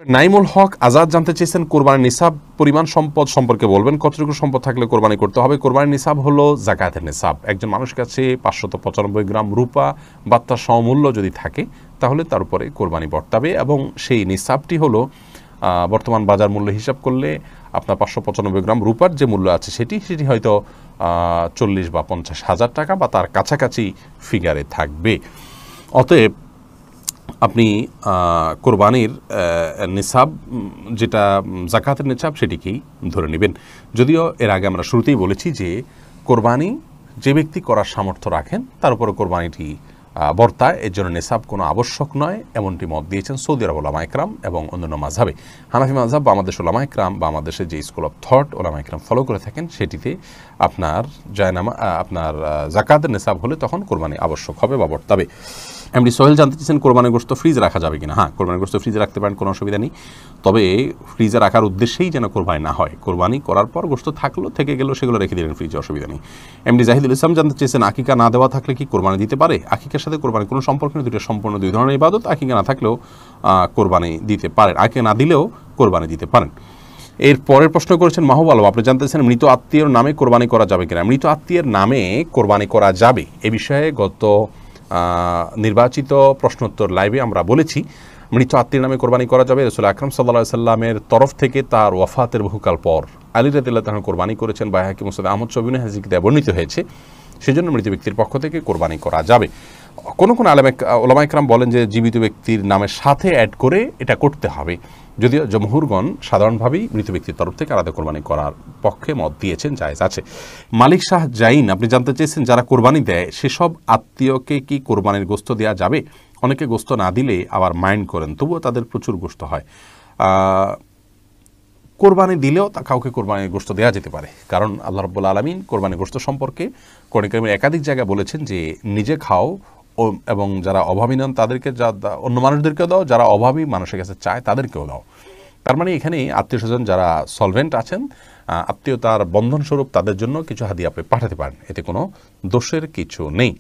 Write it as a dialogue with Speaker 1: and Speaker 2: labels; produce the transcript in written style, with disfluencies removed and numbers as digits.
Speaker 1: নাইমুল হক আজাদ জানতে চেয়েছেন কোরবানির নিসাব পরিমাণ সম্পদ সম্পর্কে বলবেন। কতটুকু সম্পদ থাকলে কোরবানি করতে হবে? কোরবানির নিসাব হলো যাকাতের নিসাব। একজন মানুষের কাছে 595 গ্রাম রূপা বা তার সমমূল্য যদি থাকে তাহলে তার উপরে কোরবানি বর্তাবে, এবং সেই নিসাবটি হলো বর্তমান বাজার মূল্য হিসাব করলে আপনার 595 গ্রাম রূপার যে মূল্য আছে সেটি হয়তো 40 বা 50 হাজার টাকা বা তার কাছাকাছি ফিগারে থাকবে। অতএব আপনি কোরবানির নিসাব যেটা যাকাতের নিসাব সেটিকেই ধরে নেবেন। যদিও এর আগে আমরা শুরুতেই বলেছি যে কোরবানি যে ব্যক্তি করার সামর্থ্য রাখেন তার উপরে কোরবানিটি বর্তায়, এর জন্য নিসাব কোনো আবশ্যক নয়, এমনটি মত দিয়েছেন সৌদি আরব ওলামা ইকরাম এবং অন্যান্য মাযহাবে। হানাফি মাযহাব বা আমাদের ওলামা ইকরাম বা আমাদের দেশে যে স্কুল অফ থট ওলামা ইকরাম ফলো করে থাকেন সেটিতে আপনার আপনার যাকাতের নিসাব হলে তখন কোরবানি আবশ্যক হবে বা বর্তাবে। এমডি সোহেল জানতে চেয়েছেন কোরবানির গোশত ফ্রিজে রাখা যাবে কিনা। হ্যাঁ, কোরবানির গোশত ফ্রিজে রাখতে পারেন, কোনো অসুবিধা নেই। তবে ফ্রিজে রাখার উদ্দেশ্যেই যেন কোরবানি না হয়। কোরবানি করার পর গোশত থাকলো থেকে গেল সেগুলো রেখে দিলেন ফ্রিজে, অসুবিধা নেই। এমডি জাহিদুল ইসলাম জানতে চেয়েছেন আকিকা না দেওয়া থাকলে কি কোরবানি দিতে পারে? আকিকার সাথে কোরবানি কোনো সম্পর্ক নেই, দুটো সম্পূর্ণ দুই ধরনের ইবাদত। আকিকা না থাকলেও কোরবানি দিতে পারেন, আকিকা না দিলেও কোরবানি দিতে পারেন। এর পরের প্রশ্ন করেছেন মাহবুব আলম, আপনি জানতে চান মৃত আত্মীয়র নামে কোরবানি করা যাবে কিনা। মৃত আত্মীয়ের নামে কোরবানি করা যাবে, এ বিষয়ে গত নির্বাচিত প্রশ্নোত্তর লাইভে আমরা বলেছি মৃত আত্মীয়ের নামে কোরবানি করা যাবে। রাসূল আকরাম সাল্লাল্লাহু আলাইহি সাল্লামের তরফ থেকে তার ওয়াফাতের বহুকাল পর আলী রাদিয়াল্লাহু তাআলা কোরবানি করেছেন, বাইহাকি মুসনাদ আহমদ শবিন হাজিকে বর্ণিত হয়েছে, সেজন্য মৃত ব্যক্তির পক্ষ থেকে কোরবানি করা যাবে। কোন ওলামা ইকরাম বলেন যে জীবিত ব্যক্তির নামের সাথে অ্যাড করে এটা করতে হবে, যদিও জমহুরগণ সাধারণভাবেই মৃত ব্যক্তির তরফ থেকে আলাদা কোরবানি করার পক্ষে মত দিয়েছেন, জায়েজ আছে। মালিক শাহ জাইন আপনি জানতে চেয়েছেন যারা কোরবানি দেয় সেসব আত্মীয়কে কি কোরবানির গোশত দেওয়া যাবে? অনেকে গোশত না দিলে আবার মাইন্ড করেন, তবুও তাদের প্রচুর গোশত হয়। কোরবানি দিলেও তা কাউকে কোরবানির গোশত দেওয়া যেতে পারে, কারণ আল্লাহ রাব্বুল আলামিন কোরবানির গোশত সম্পর্কে কোরআন কারীমের একাধিক জায়গায় বলেছেন যে নিজে খাও এবং যারা অভাবী নন তাদেরকে অন্য মানুষদেরকেও দাও, যারা অভাবী মানুষের কাছে চায় তাদেরকেও দাও। তার মানে এখানে আত্মীয় স্বজন যারা সলভেন্ট আছেন, আত্মীয়তার বন্ধনস্বরূপ তাদের জন্য কিছু হাদিয়া আপনি পাঠাতে পারেন, এতে কোনো দোষের কিছু নেই।